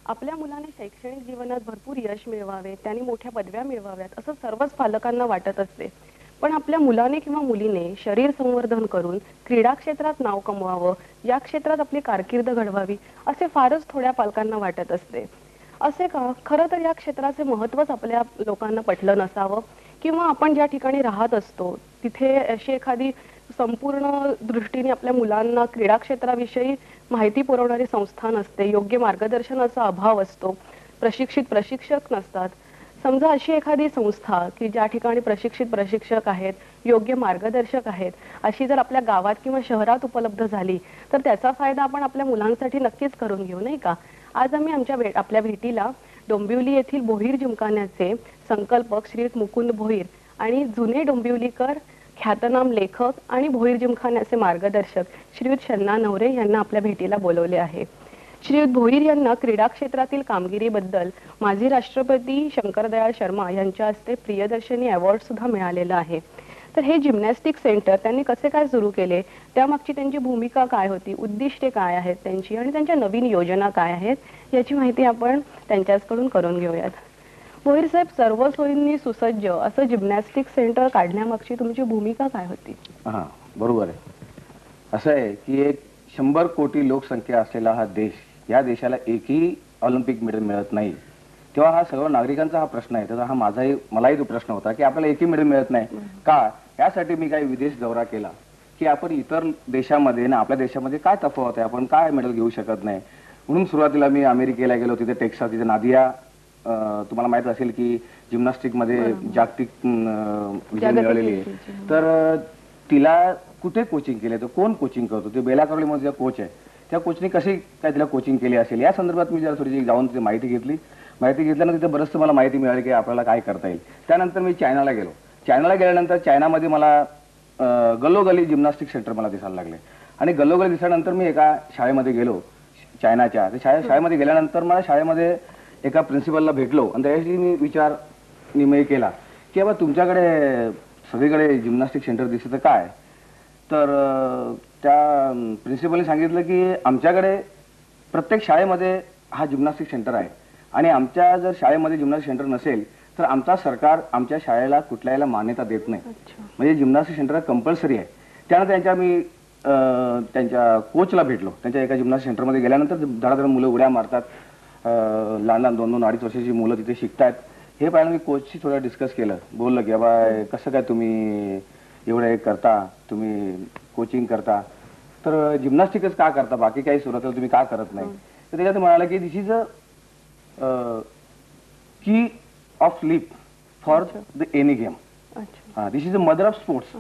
आपल्या मुलाने शैक्षणिक जीवनात भरपूर यश मिळवावे, त्यांनी मोठ्या पदव्या मिळवाव्यात असं सर्वच पालकांना वाटत असते. पण आपल्या मुलाने किंवा मुलीने शरीर संवर्धन करून क्रीडा क्षेत्रात नाव कमवावं, या क्षेत्रात आपली कारकीर्द घडवावी असे फारच थोड्या पालकांना वाटत असते. असे का? खरं तर या क्षेत्राचे महत्त्वच आपल्या लोकांना पटलं नसावं, किंवा आपण ज्या ठिकाणी राहत असतो तिथे अशी एखादी संपूर्ण दृष्टीने आपल्या मुलांना क्रीडा क्षेत्राविषयी माहिती पुरवणारी संस्था नसते, योग्य मार्गदर्शनाचा अभाव असतो, प्रशिक्षक नसतात. समजा अशी एखादी संस्था की ज्या ठिकाणी प्रशिक्षक आहेत, योग्य मार्गदर्शक आहेत, अशी जर आपल्या गावात किंवा शहरात उपलब्ध झाली तर त्याचा फायदा आपण आपल्या मुलांसाठी नक्कीच करून घेऊ, नाही का? आज आम्ही आपल्या भेटीला डोंबिवली येथील भोईर जिमखान्याचे संकल्पक श्री मुकुंद भोईर आणि जुने डोंबिवलीकर, ख्यातनाम लेखक आणि भोईर जिमखान्याचे मार्गदर्शक श्रीयुत शन्ना नवरे यांना आपल्या भेटीला बोलवले आहे. श्रीयुत भोईर यांना क्रीडा क्षेत्रातील कामगिरीबद्दल माजी राष्ट्रपती शंकरदयाळ शर्मा यांच्या हस्ते प्रियदर्शनी अवॉर्ड सुद्धा मिळालेला आहे. तर हे जिम्नॅस्टिक सेंटर त्यांनी कसे काय सुरू केले, त्यामागची त्यांची भूमिका काय होती, उद्दिष्टे काय आहेत त्यांची, आणि त्यांच्या नवीन योजना काय आहेत, याची माहिती आपण त्यांच्याकडून करून घेऊयात. भोईर साहेब, सर्व सोयींनी सुसज्ज असं जिम्नॅस्टिक सेंटर काढण्यामागची तुमची भूमिका काय होती? हां, बरोबर आहे. असं आहे की एक 100 कोटी लोकसंख्या असलेला हा देश, या देशाला एकही ऑलिम्पिक मेडल मिळत नाही. तेव्हा हा सर्व नागरिकांचा हा प्रश्न आहे. त्याचा मलाही तो प्रश्न होता की आपल्याला एकही मेडल मिळत नाही का. यासाठी मी काही विदेश दौरा केला की आपण इतर देशामध्ये ना आपल्या देशामध्ये काय तफावत आहे, आपण काय मेडल घेऊ शकत नाही. म्हणून सुरुवातीला मी अमेरिकेला गेलो. तिथे टेक्सास, तिथे नादिया तुम्हाला माहित असेल की जिम्नॅस्टिक मध्ये जागतिक विजय मिळवलेली आहे. तर तिला कुठे कोचिंग केले, तर कोण कोचिंग करतो, ते बेला मध्ये कोच आहे, त्या कोचने कशी काय तिला कोचिंग केली असेल या संदर्भात मी जरा थोडीशी जाऊन तिथे माहिती घेतल्यानंतर तिथे बरंचसं मला माहिती मिळाली की आपल्याला काय करता येईल. त्यानंतर मी चायनाला गेलो. चायनाला गेल्यानंतर चायनामध्ये मला गल्लोगल्ली जिम्नॅस्टिक सेंटर मला दिसायला लागले. आणि गल्लोगल्ली दिसल्यानंतर मी एका शाळेमध्ये गेलो चायनाच्या. शाळेमध्ये गेल्यानंतर मला शाळेमध्ये एका प्रिन्सिपलला भेटलो आणि त्याच्याशी मी विचार केला की बाबा तुमच्याकडे सगळीकडे जिम्नॅस्टिक सेंटर दिसतं काय. तर त्या प्रिन्सिपलने सांगितलं की आमच्याकडे प्रत्येक शाळेमध्ये हा जिम्नॅस्टिक सेंटर आहे आणि आमच्या जर शाळेमध्ये जिम्नॅस्टिक सेंटर नसेल तर आमचा सरकार आमच्या शाळेला कुठल्याला मान्यता देत नाही. म्हणजे जिम्नॅस्टिक सेंटर कंपल्सरी आहे. त्यानंतर मी त्यांच्या कोचला भेटलो. त्यांच्या एका जिम्नॅस्टिक सेंटरमध्ये गेल्यानंतर धडाधड मुलं उड्या मारतात, लहान लहान 2-2, 2.5 वर्षाची मुलं तिथे शिकतात. हे पाहिलं मी कोचशी थोडं डिस्कस केलं. बोललं की बाबा कसं काय तुम्ही एवढं हे करता, तुम्ही कोचिंग करता, तर जिम्नॅस्टिकच का करता, बाकी काही सुरुवातीला तुम्ही का करत नाही. तर त्याच्यात म्हणाला की दिस is a key of leap for the any game. This is a mother of sports.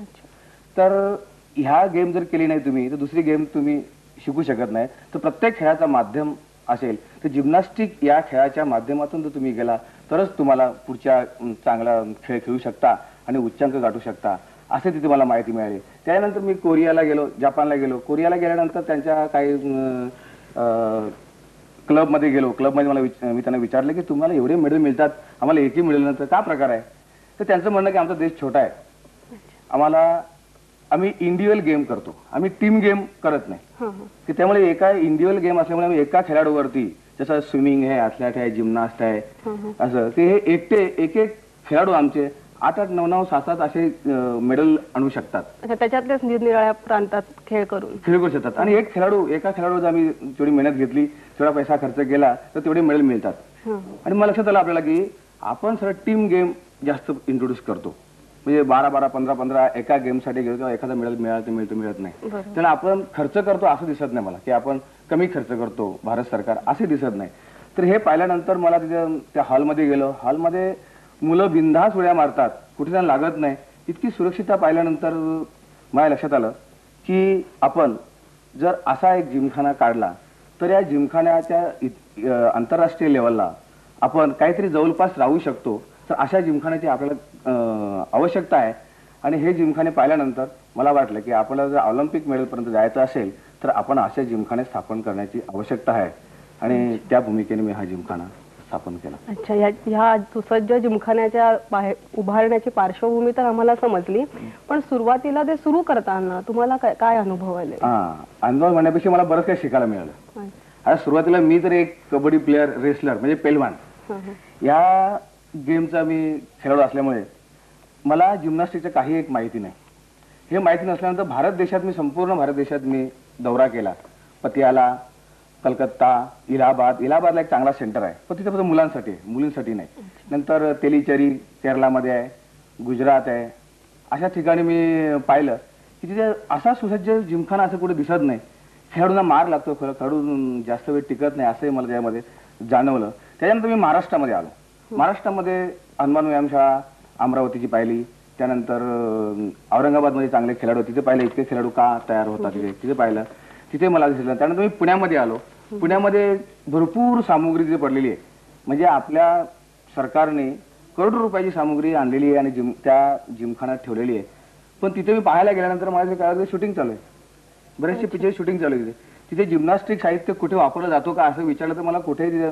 तर ह्या गेम जर केली नाही तुम्ही तर दुसरी गेम तुम्ही शिकू शकत नाही. तर प्रत्येक खेळाचा माध्यम असेल तर जिम्नॅस्टिक या खेळाच्या माध्यमातून जर तुम्ही गेला तरच तुम्हाला पुढच्या चांगला खेळ खेळू शकता आणि उच्चांक गाठू शकता, असे तिथे मला माहिती मिळाली. त्यानंतर मी कोरियाला गेलो, जपानला गेलो. कोरियाला गेल्यानंतर त्यांच्या काही क्लबमध्ये गेलो. क्लबमध्ये मी त्यांना विचारलं की तुम्हाला एवढे मेडल मिळतात, आम्हाला एकही मिळेल नंतर का प्रकार आहे. तर त्यांचं म्हणणं की आमचा देश छोटा आहे, आम्ही इंडिव्हिज्युअल गेम करतो, आम्ही टीम गेम करत नाही. की त्यामुळे एका इंडिव्हिज्युअल गेम असल्यामुळे आम्ही एका खेळाडूवरती, जसं स्विमिंग आहे, ॲथलेट आहे, जिम्नास्ट आहे, असं ते हे एक खेळाडू आमचे 8-8, 9-9, 7-7 असे मेडल आणू शकतात. त्याच्यातल्याच निरनिराळ्या प्रांतात खेळ करू शकतात. आणि एका खेळाडू आम्ही जेवढी मेहनत घेतली, तेवढा पैसा खर्च केला तर तेवढे मेडल मिळतात. आणि मला लक्षात आलं आपल्याला की आपण सगळं टीम गेम जास्त इंट्रोड्यूस करतो. म्हणजे 12-12, 15-15 एका गेमसाठी घेतो किंवा एखादा मेडल मिळत नाही. तर आपण खर्च करतो असं दिसत नाही मला, की आपण कमी खर्च करतो भारत सरकार असे दिसत नाही. तर हे पाहिल्यानंतर मला तिथे त्या हॉलमध्ये गेलो. हॉलमध्ये मुलं बिनधास्त उड्या मारतात, कुठे त्यांना लागत नाही. इतकी सुरक्षितता पाहिल्यानंतर मला लक्षात आलं की आपण जर असा एक जिमखाना काढला तर या जिमखान्याच्या आंतरराष्ट्रीय लेवलला आपण काहीतरी जवळपास राहू शकतो. तर अशा जिमखान्याची आपल्याला आवश्यकता आहे. आणि हे जिमखाने पाहिल्यानंतर मला वाटलं की आपल्याला जर ऑलिम्पिक मेडलपर्यंत जायचं असेल तर आपण असे जिमखाने स्थापन करण्याची आवश्यकता आहे. आणि त्या भूमिकेने मी हा जिमखाना स्थापन केला. अच्छा, ह्या सुसज्ज जिमखान्याच्या उभारण्याची पार्श्वभूमी तर आम्हाला समजली, पण सुरुवातीला ते सुरू करताना तुम्हाला काय अनुभव आले? अनुभव म्हणण्यापेक्षा मला बरंच काही शिकायला मिळालं. आता सुरुवातीला मी तर एक कबड्डी प्लेअर, रेसलर म्हणजे पेलवान या गेमचा मी खेळाडू असल्यामुळे मला जिम्नॅस्टिकचं काही एक माहिती नाही. हे माहिती नसल्यानंतर संपूर्ण भारत देशात मी दौरा केला. पतियाला, कलकत्ता, इलाहाबादला एक चांगला सेंटर आहे, पण तिथे फक्त मुलांसाठी आहे, मुलींसाठी नाही. नंतर तेलीचेरी केरळामध्ये आहे, गुजरात आहे. अशा ठिकाणी मी पाहिलं की तिथे असा सुसज्ज जिमखाना असं कुठे दिसत नाही. खेळाडूंना मार लागतो, खेळाडू जास्त वेळ टिकत नाही असंही मला त्यामध्ये जाणवलं. त्याच्यानंतर मी महाराष्ट्रामध्ये आलो. महाराष्ट्रामध्ये हनुमान व्यायामशाळा अमरावतीची पाहिली. त्यानंतर औरंगाबादमध्ये चांगले खेळाडू तिथे पाहिले, इतके खेळाडू का तयार होतात तिथे पाहिलं, तिथे मला दिसलं. त्यानंतर मी पुण्यामध्ये आलो. पुण्यामध्ये भरपूर सामुग्री तिथे पडलेली आहे. म्हणजे आपल्या सरकारने करोडो रुपयाची सामुग्री आणलेली आहे आणि त्या जिमखान्यात ठेवलेली आहे. पण तिथे मी पाहायला गेल्यानंतर माझ्या काय शूटिंग चालू आहे, बरेचसे पिक्चर शूटिंग चालू आहे. तिथे जिम्नॅस्टिक साहित्य कुठे वापरलं जातो का असं विचारलं तर मला कुठेही तिथे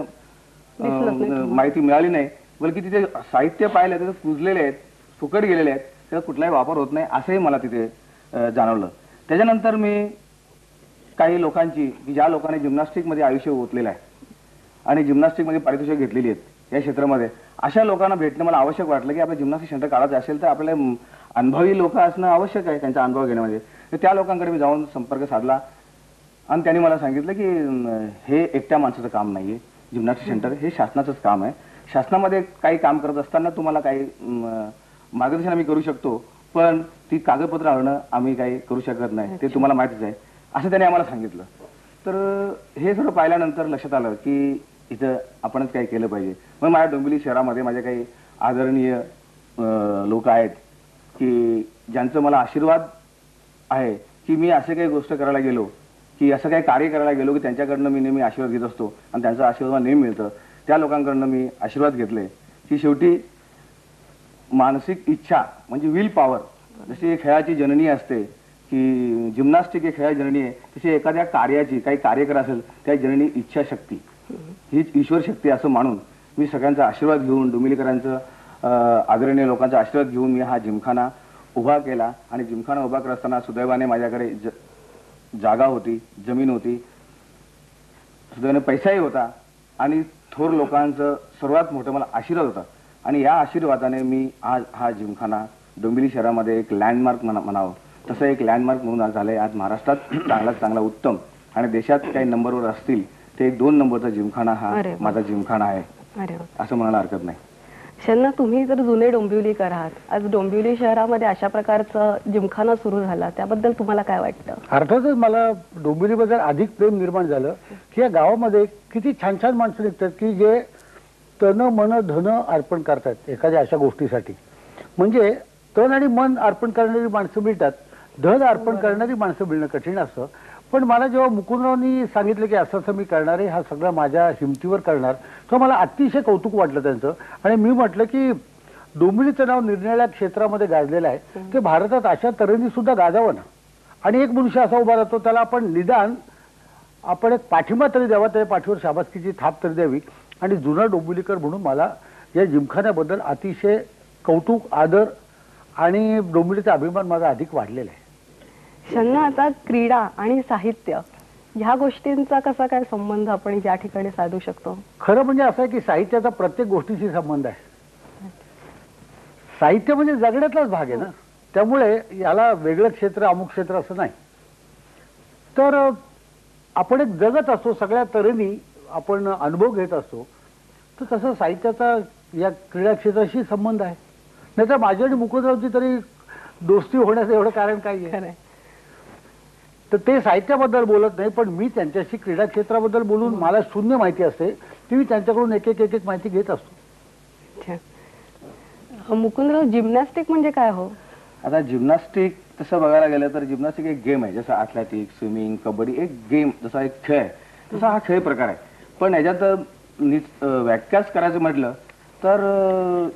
माहिती मिळाली नाही. बल्कि तिथे साहित्य पाहिलं तिथे कुजलेले आहेत, फुकट गेलेले आहेत, त्याचा कुठलाही वापर होत नाही असंही मला तिथे जाणवलं. त्याच्यानंतर मी काही लोकांची की ज्या लोकांनी जिम्नॅस्टिकमध्ये आयुष्य ओतलेलं आहे आणि जिम्नॅस्टिकमध्ये पारितोषिक घेतलेली आहेत या क्षेत्रामध्ये, अशा लोकांना भेटणं मला आवश्यक वाटलं की आपलं जिम्नॅस्टिक सेंटर काढायचं असेल तर आपल्याला अनुभवी लोक असणं आवश्यक आहे त्यांचा अनुभव घेण्यामध्ये. तर त्या लोकांकडे मी जाऊन संपर्क साधला आणि त्यांनी मला सांगितलं की हे एकट्या माणसाचं काम नाही आहे, जिम्नॅस्टिक सेंटर हे शासनाचंच काम आहे. शासनामध्ये काही काम करत असताना तुम्हाला काही मार्गदर्शन आम्ही करू शकतो, पण ती कागदपत्र आणणं आम्ही काही करू शकत नाही, ते तुम्हाला माहितीच आहे असं त्यांनी आम्हाला सांगितलं. तर हे सगळं पाहिल्यानंतर लक्षात आलं की इथं आपणच काही केलं पाहिजे. मग माझ्या डोंबिवली शहरामध्ये माझे काही आदरणीय लोक आहेत की ज्यांचं मला आशीर्वाद आहे की मी असे काही गोष्ट करायला गेलो की असं काही कार्य करायला गेलो की त्यांच्याकडनं मी नेहमी आशीर्वाद घेत असतो आणि त्यांचा आशीर्वाद नेहमी मिळतं. त्या लोकांकडनं मी आशीर्वाद घेतले की शेवटी मानसिक इच्छा म्हणजे विल पॉवर, जशी खेळाची जननी असते की जिम्नॅस्टिक ही खेळाची जननी आहे, तशी एखाद्या कार्याची काही कार्य करत असेल त्या जननी इच्छाशक्ती हीच ईश्वर शक्ती असं मानून मी सगळ्यांचा आशीर्वाद घेऊन, डोंबिवलीकरांचं आदरणीय लोकांचा आशीर्वाद घेऊन मी हा जिमखाना उभा केला. आणि जिमखाना उभा करत असताना सुदैवाने माझ्याकडे जागा होती, जमीन होती, सुदैवाने पैसाही होता आणि थोर लोकांचं सर्वात मोठं मला आशीर्वाद होता. आणि या आशीर्वादाने मी आज हा जिमखाना डोंबिवली शहरामध्ये एक लँडमार्क म्हणावं तसं एक लँडमार्क म्हणून आज झालंय. आज महाराष्ट्रात चांगला उत्तम आणि देशात काही नंबरवर असतील ते 2 नंबरचा जिमखाना हा माझा जिमखाना आहे असं म्हणायला हरकत नाही. शन्ना, तुम्ही जर जुने डोंबिवलीकर आहात, आज डोंबिवली शहरामध्ये अशा प्रकारचं जिमखाना सुरू झाला, त्याबद्दल तुम्हाला काय वाटतं? अर्थातच मला डोंबिवलीबद्दल अधिक प्रेम निर्माण झालं की या गावामध्ये किती छान छान माणसं निघतात की जे तन मन धन अर्पण करतात एखाद्या अशा गोष्टीसाठी. म्हणजे तन आणि मन अर्पण करणारी माणसं मिळतात, धन अर्पण करणारी माणसं मिळणं कठीण असतं. पण मला जेव्हा मुकुंदरावनी सांगितलं की असं असं मी करणार आहे, हा सगळा माझ्या हिमतीवर करणार, तेव्हा मला अतिशय कौतुक वाटलं त्यांचं. आणि मी म्हटलं की डोंबिवलीचं नाव निरनिराळ्या क्षेत्रामध्ये गाजलेलं आहे, ते भारतात अशा तऱ्हेने सुद्धा गाजावं ना. आणि एक मनुष्य असा उभा राहतो त्याला आपण निदान आपण एक पाठिंबा तरी द्यावा, त्या पाठीवर शाबासकीची थाप तरी द्यावी. आणि जुना डोंबिवलीकर म्हणून मला या जिमखान्याबद्दल अतिशय कौतुक, आदर आणि डोंबिवलीचा अभिमान माझा अधिक वाढलेला आहे. शन्ना, आता क्रीडा आणि साहित्य ह्या गोष्टींचा कसा काय संबंध आपण या ठिकाणी साधू शकतो? खरं म्हणजे असं आहे की साहित्याचा प्रत्येक गोष्टीशी संबंध आहे. साहित्य म्हणजे जगण्यातलाच भाग आहे ना, त्यामुळे याला वेगळं क्षेत्र अमुक क्षेत्र असं नाही. तर आपण एक जगत असतो, सगळ्या तऱ्हेने आपण अनुभव घेत असतो, तर तसं साहित्याचा या क्रीडा क्षेत्राशी संबंध आहे. नाही तर माझी आणि मुकुंदरावची तरी दोस्ती होण्याचं एवढं कारण काही आहे. तर ते साहित्याबद्दल बोलत नाही, पण मी त्यांच्याशी क्रीडा क्षेत्राबद्दल बोलून मला शून्य माहिती असते ती मी त्यांच्याकडून एक एक माहिती घेत असतो. मुकुंदराव, जिम्नॅस्टिक म्हणजे काय हो? आता जिम्नॅस्टिक तसं बघायला गेलं तर जिम्नॅस्टिक एक गेम आहे, जसं ॲथलेटिक, स्विमिंग, कबड्डी एक गेम, जसा एक खेळ आहे तसा हा खेळ प्रकार आहे. पण याच्यात व्याख्याच करायचं म्हटलं तर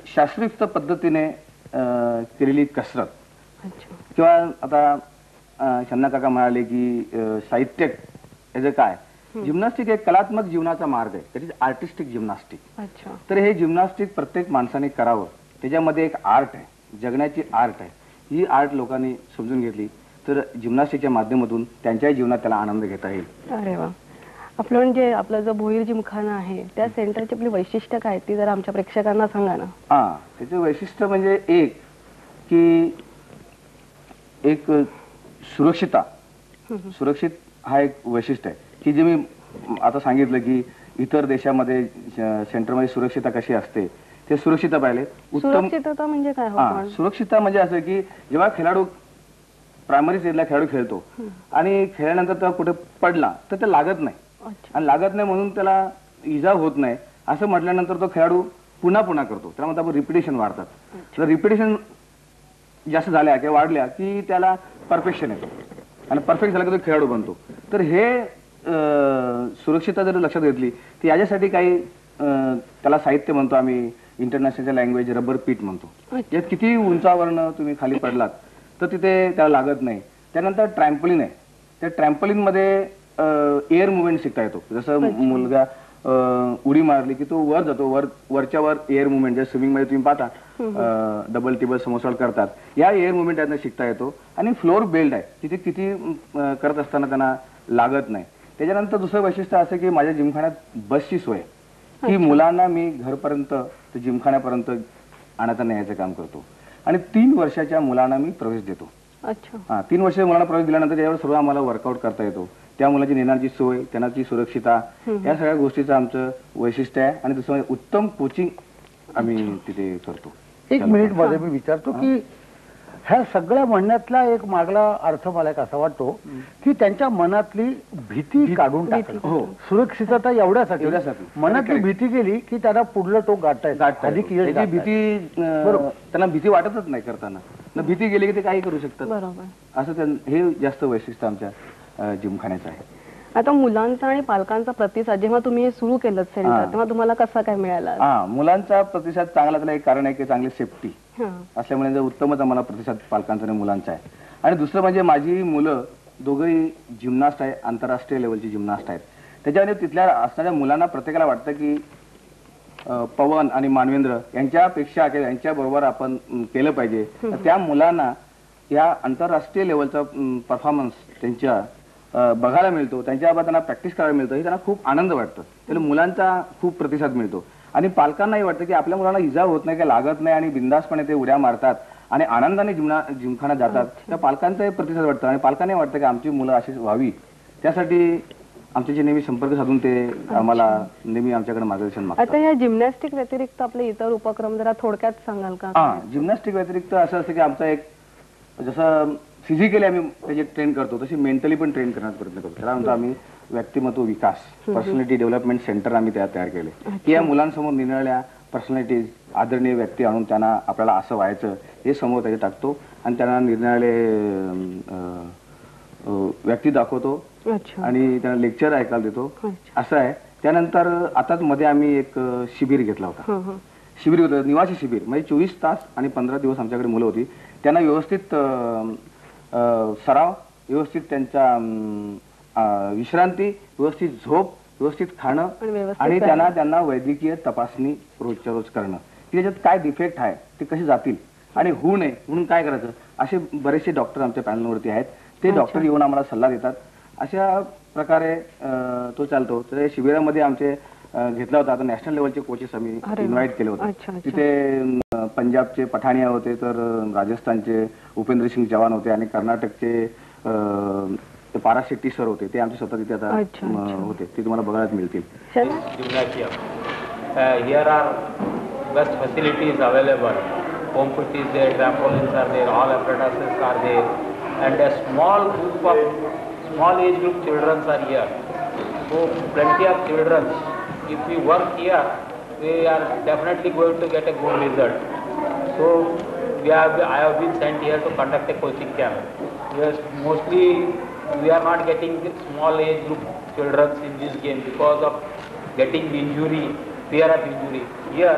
शास्त्रोक्त पद्धतीने केलेली कसरत किंवा आता शन्ना काका म्हणाले की साहित्य याचं काय, जिम्नॅस्टिक एक कलात्मक जीवनाचा मार्ग आहे, दॅट इज आर्टिस्टिक जिम्नॅस्टिक. तर हे जिम्नॅस्टिक प्रत्येक माणसाने करावं, त्याच्यामध्ये एक आर्ट आहे, जगण्याची आर्ट आहे. ही आर्ट लोकांनी समजून घेतली तर जिम्नॅस्टिकच्या माध्यमातून त्यांच्याही जीवनात त्याला आनंद घेता येईल. अरे वा. आपलं म्हणजे आपलं जो भोईर जिमखाना आहे त्या सेंटरची आपली वैशिष्ट्य काय ती जरा आमच्या प्रेक्षकांना सांगा ना. हा, त्याचे वैशिष्ट्य म्हणजे एक सुरक्षितता. सुरक्षित हा एक वैशिष्ट्य आहे की जे मी आता सांगितलं की इतर देशामध्ये सेंटरमध्ये सुरक्षितता कशी असते ते सुरक्षितता पाहिले. सुरक्षितता म्हणजे काय हा, सुरक्षितता म्हणजे असं की जेव्हा खेळाडू प्रायमरी स्टेजला खेळाडू खेळतो आणि खेळल्यानंतर तो कुठे पडला तर ते लागत नाही, आणि लागत नाही म्हणून त्याला इजा होत नाही असं म्हटल्यानंतर तो खेळाडू पुन्हा पुन्हा करतो. त्याला म्हणतो आपण रिपिटेशन वाढतात. तर रिपिटेशन जास्त झाल्या किंवा वाढल्या की त्याला परफेक्शन येतो, आणि परफेक्ट झाला की तो खेळाडू बनतो. तर हे सुरक्षितता जर लक्षात घेतली तर याच्यासाठी काही त्याला साहित्य म्हणतो आम्ही, इंटरनॅशनल लँग्वेज रबर पीट म्हणतो. यात किती उंचावरनं तुम्ही खाली पडलात तर तिथे त्याला लागत नाही. त्यानंतर ट्रॅम्पोलिन आहे. त्या ट्रॅम्पोलिनमध्ये एअर मुवमेंट शिकता येतो. जसं मुलगा उडी मारली की तो वर जातो, वरच्या वर एअर मुवमेंट. जर स्विमिंग मध्ये तुम्ही पाहता डबल टिबल समोरसॉल्ट करतात, या एअर मुवमेंट यातनं शिकता येतो. आणि फ्लोअर बेल्ट आहे, तिथे किती करत असताना त्यांना लागत नाही. त्याच्यानंतर दुसरं वैशिष्ट्य असं की माझ्या जिमखान्यात बसची सोय आहे की मुलांना मी घरपर्यंत ते जिमखान्यापर्यंत आणता न्यायचं काम करतो. आणि 3 वर्षाच्या मुलांना मी प्रवेश देतो. अच्छा. 3 वर्षाच्या मुलांना प्रवेश दिल्यानंतर त्यावर सर्व आम्हाला वर्कआउट करता येतो. त्या मुलाची नेण्याची सोय, त्यांची सुरक्षितता, या सगळ्या गोष्टीचं आमचं वैशिष्ट्य आहे. आणि दुसरं म्हणजे उत्तम कोचिंग आम्ही तिथे करतो. 1 मिनिट मध्ये मी विचारतो की ह्या सगळ्या म्हणण्यातला एक मागला अर्थ मला एक असा वाटतो की त्यांच्या मनातली भीती काढून टाकणं. हो, सुरक्षितता एवढ्यासाठी मनातली भीती गेली की त्यांना पुढलं टोक गाठता त्याची भीती त्यांना भीती वाटतच नाही करताना. भीती गेली की ते काही करू शकतात. बरोबर. असं हे जास्त वैशिष्ट्य आमच्या जिमखान्याचं आहे. आता मुलांचा आणि पालकांचा प्रतिसाद जेव्हा तुम्ही हे सुरू केलं सेंटर तेव्हा तुम्हाला कसा काय मिळाला? मुलांचा प्रतिसाद चांगला. त्याला एक कारण आहे की चांगली सेफ्टी असल्यामुळे उत्तमच आम्हाला प्रतिसाद पालकांचा आणि मुलांचा आहे. आणि दुसरं म्हणजे माझी मुलं दोघंही जिमनास्ट आहे, आंतरराष्ट्रीय लेवलची जिमनास्ट आहेत. त्याच्यामध्ये तिथल्या असणाऱ्या मुलांना प्रत्येकाला वाटतं की पवन आणि मानवेंद्र यांच्यापेक्षा किंवा यांच्या बरोबर आपण केलं पाहिजे. त्या मुलांना या आंतरराष्ट्रीय लेवलचा परफॉर्मन्स त्यांच्या बघायला मिळतो, त्यांच्याबाबत त्यांना प्रॅक्टिस करायला मिळतं, हे त्यांना खूप आनंद वाटतं. त्याला मुलांचा खूप प्रतिसाद मिळतो. आणि पालकांनाही वाटतं की आपल्या मुलांना इजा होत नाही, काही लागत नाही, आणि बिंदासपणे ते उड्या मारतात आणि आनंदाने जिमखान्यात जातात. त्या पालकांचाही प्रतिसाद वाटतं आणि पालकांनाही वाटतं की आमची मुलं अशीच व्हावी. त्यासाठी आमच्याशी नेहमी संपर्क साधून ते आम्हाला नेहमी आमच्याकडे मार्गदर्शन मागतात. आता या जिम्नॅस्टिक व्यतिरिक्त आपले इतर उपक्रम जरा थोडक्यात सांगाल का? जिम्नॅस्टिक व्यतिरिक्त असं असतं की आमचा एक जसं फिजिकली आम्ही त्याचे ट्रेन करतो तशी मेंटली पण ट्रेन करण्याचा प्रयत्न करतो. त्याला म्हणतो आम्ही व्यक्तिमत्व विकास, पर्सनॅलिटी डेव्हलपमेंट सेंटर आम्ही तयार केले की या मुलांसमोर निरनिराळ्या पर्सनॅलिटीज, आदरणीय व्यक्ती आणून त्यांना आपल्याला असं व्हायचं हे समोर त्याचे टाकतो आणि त्यांना निरनिराळे व्यक्ती दाखवतो आणि त्यांना लेक्चर ऐकायला देतो. असं आहे. त्यानंतर आताच मध्ये आम्ही एक शिबिर घेतला होता. शिबिर होतं निवासी शिबिर, म्हणजे 24 तास आणि 15 दिवस आमच्याकडे मुलं होती. त्यांना व्यवस्थित सराव, व्यवस्थित त्यांचा विश्रांती, व्यवस्थित झोप, व्यवस्थित खाणं आणि त्यांना वैद्यकीय तपासणी रोजच्या रोज करणं की त्याच्यात काय डिफेक्ट आहे ते कसे जातील आणि होऊ नये म्हणून काय करायचं, असे बरेचसे डॉक्टर आमच्या पॅनलवरती आहेत. ते डॉक्टर येऊन आम्हाला सल्ला देतात. अशा प्रकारे तो चालतो. तर या शिबिरामध्ये आमचे घेतला होता. आता नॅशनल लेवलचे कोचेस आम्ही इन्व्हाइट केले होते. तिथे पंजाबचे पठाणिया होते, तर राजस्थानचे उपेंद्र सिंग चव्हाण होते आणि कर्नाटकचे पारा शेट्टी सर होते. ते आमचे स्वतः तिथे आता होते. ते तुम्हाला बघायला मिळतील. Here are best facilities available. Home pit is there, trampolines are there, all apparatuses are there, and a small group of small age group children are here. So plenty of children. If we work here, we are definitely going to get a good result. So I have been sent here to conduct a coaching camp. Mostly we are not getting small age group children in this game because of getting injury, fear of injury. Here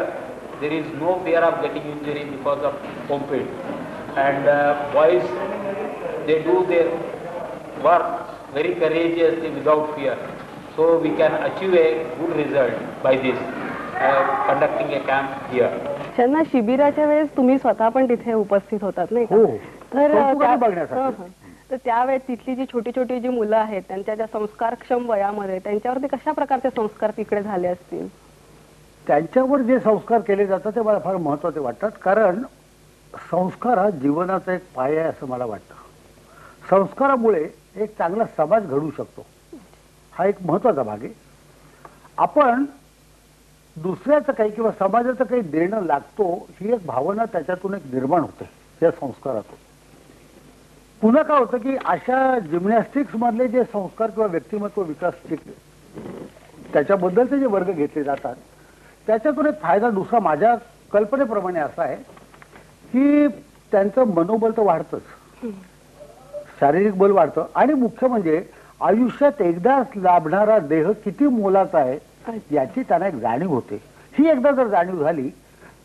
there is no fear of getting injury because of home pit. And boys, they do their work very courageously without fear. So we can achieve a good result by this conducting a camp here. त्यांना शिबिराच्या वेळेस तुम्ही स्वतः पण तिथे उपस्थित होतात नाही का? तर तर त्यावेळेस तिथली जी छोटी छोटी जी मुलं आहेत त्यांच्या ज्या संस्कारक्षम वयामध्ये त्यांच्यावरती कशा प्रकारचे संस्कार तिकडे झाले असतील? त्यांच्यावर जे संस्कार केले जातात ते मला फार महत्त्वाचे वाटतात, कारण संस्कार हा जीवनाचा एक पाया आहे असं मला वाटतं. संस्कारामुळे एक चांगला समाज घडू शकतो, हा एक महत्त्वाचा भाग आहे. आपण दुसऱ्याचं काही किंवा समाजाचं काही देणं लागतो ही एक भावना त्याच्यातून एक निर्माण होते या संस्कारातून. पुन्हा काय होतं की अशा जिम्नॅस्टिक्स मधले जे संस्कार किंवा व्यक्तिमत्व विकास त्याच्याबद्दलचे जे वर्ग घेतले जातात त्याच्यातून एक फायदा दुसरा माझ्या कल्पनेप्रमाणे असा आहे की त्यांचं मनोबल तर वाढतंच, शारीरिक बल वाढतं, आणि मुख्य म्हणजे आयुष्यात एकदाच लाभणारा देह किती मोलाचा आहे याची त्यांना एक जाणीव होते. ही एकदा जर जाणीव झाली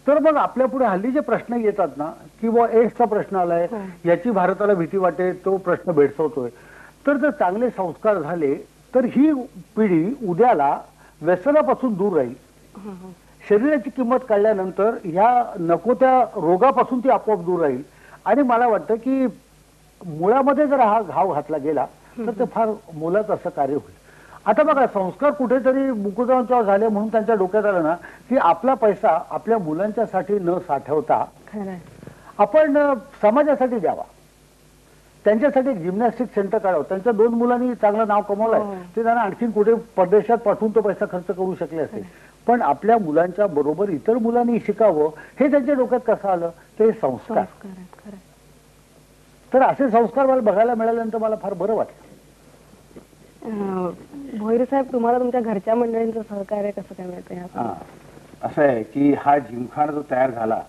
तर मग आपल्या पुढे हल्ली जे प्रश्न येतात ना की बुवा एड्सचा प्रश्न आलाय, याची भारताला भीती वाटते, तो प्रश्न भेडसावतोय, तर जर चांगले संस्कार झाले तर ही पिढी उद्याला व्यसनापासून दूर राहील. शरीराची किंमत कळल्यानंतर ह्या नको त्या रोगापासून ती आपोआप दूर राहील. आणि मला वाटतं की मुळामध्ये जर हा घाव घातला गेला तर ते फार मोलाचं असं कार्य होईल. आता बघा, संस्कार कुठेतरी मुकुटांच्यावर झाले म्हणून त्यांच्या डोक्यात आलं ना की आपला पैसा आपल्या मुलांच्यासाठी न साठवता आपण समाजासाठी द्यावा, त्यांच्यासाठी एक जिम्नॅस्टिक सेंटर काढावं. त्यांच्या 2 मुलांनी चांगलं नाव कमवलंय, ते त्यांना आणखीन कुठे परदेशात पाठवून तो पैसा खर्च करू शकले असते, पण आपल्या मुलांच्या बरोबर इतर मुलांनी शिकावं हे त्यांच्या डोक्यात कसं आलं, ते संस्कार. तर असे संस्कार मला बघायला मिळाल्यानंतर मला फार बरं वाटलं. भोईर साहेब, तुम्हाला तुमच्या घरच्या मंडळींचं सहकार्य कसं काय मिळतं? असं आहे की हा जिमखाना जो तयार झाला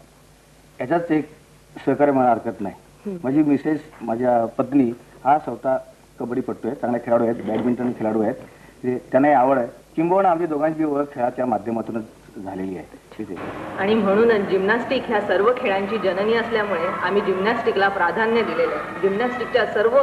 याच्यात एक सहकार्य मला हरकत नाही. माझी मिसेस, माझ्या पत्नी हा स्वतः कबड्डीपटू आहे, चांगले खेळाडू आहेत, बॅडमिंटन खेळाडू आहेत, त्यांनाही आवड आहे. किंबहुना आमची दोघांची ओळख खेळाच्या माध्यमातूनच झालेली आहे. आणि म्हणूनच जिम्नॅस्टिक ह्या सर्व खेळांची जननी असल्यामुळे आम्ही जिम्नॅस्टिकला प्राधान्य दिलेलं आहे. जिम्नॅस्टिकच्या सर्व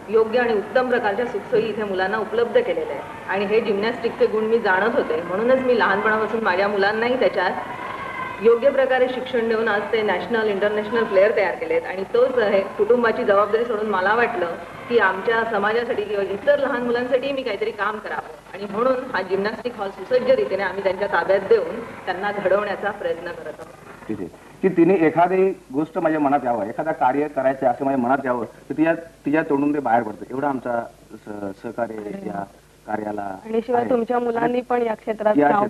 योग्य आणि उत्तम प्रकारच्या सुखसोयी इथे मुलांना उपलब्ध केलेल्या आहे. आणि हे जिम्नॅस्टिकचे गुण मी जाणत होते, म्हणूनच मी लहानपणापासून माझ्या मुलांनाही त्याच्यात योग्य प्रकारे शिक्षण देऊन आज ते नॅशनल इंटरनॅशनल प्लेअर तयार केलेत. आणि तोच आहे कुटुंबाची जबाबदारी सोडून मला वाटलं की आमच्या समाजासाठी किंवा इतर लहान मुलांसाठी मी काहीतरी काम करावं. आणि म्हणून हा जिम्नॅस्टिक हॉल सुसज्ज रीतीने आम्ही त्यांच्या ताब्यात देऊन त्यांना घडवण्याचा प्रयत्न करत आहोत. ठीक आहे की तिने एखादी गोष्ट माझ्या मनात यावं, एखादा कार्य करायचं असं माझ्या मनात यावं तर तिच्या तोंडून ते बाहेर पडतं. एवढं आमचा सहकार्य या कार्याला. आणि शिवाय तुमच्या मुलांनी पण या क्षेत्रात नाव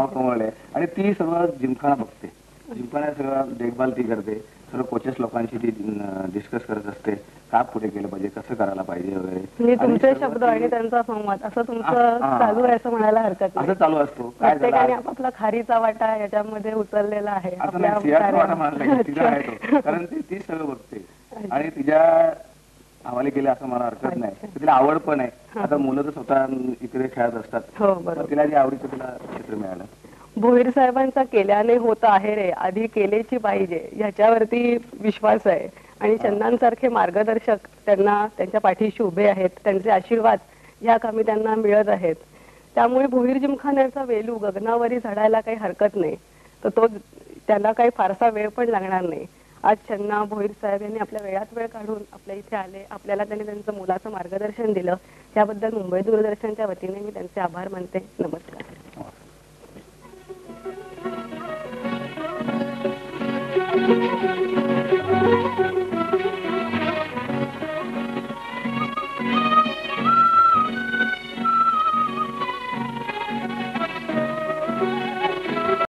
कमवलंय आणि ती सर्व जिमखाना बघते, जिमखाना सगळं देखभाल ती करते, सर्व कोचेस लोकांशी ती डिस्कस करत असते, का पुढे गेलं पाहिजे, कसं करायला पाहिजे वगैरे. तुमचे शब्द आणि त्यांचा संवाद असं तुमचं चालू आहे असं म्हणायला हरकत नाही. असं चालू असतो. प्रत्येकाने आपापला खारीचा वाटा याच्यामध्ये उचललेला आहे. कारण ती सगळं बघते आणि तिच्या हवाले केले असं मला हरकत नाही. तिला आवड पण आहे. आता मुलं तर स्वतः इकडे खेळत असतात, तिला जे आवडीचं तिला क्षेत्र मिळालं. भोईर साहेबांचा केल्याने होत आहे रे, आधी केलेची पाहिजे ह्याच्यावरती विश्वास आहे. आणि चंदांसारखे मार्गदर्शक त्यांना त्यांच्या पाठीशी उभे आहेत, त्यांचे आशीर्वाद या कामी त्यांना मिळत आहेत. त्यामुळे भोईर जिमखान्याचा वेलू गगनावरी चढायला काही हरकत नाही, तर तो त्यांना काही फारसा वेळ पण लागणार नाही. आज चन्ना भोईर साहेब यांनी आपल्या वेळात वेळ काढून आपल्या इथे आले, आपल्याला त्यांनी त्यांचं मुलाचं मार्गदर्शन दिलं, त्याबद्दल मुंबई दूरदर्शनच्या वतीने मी त्यांचे आभार मानते. नमस्कार. Thank you.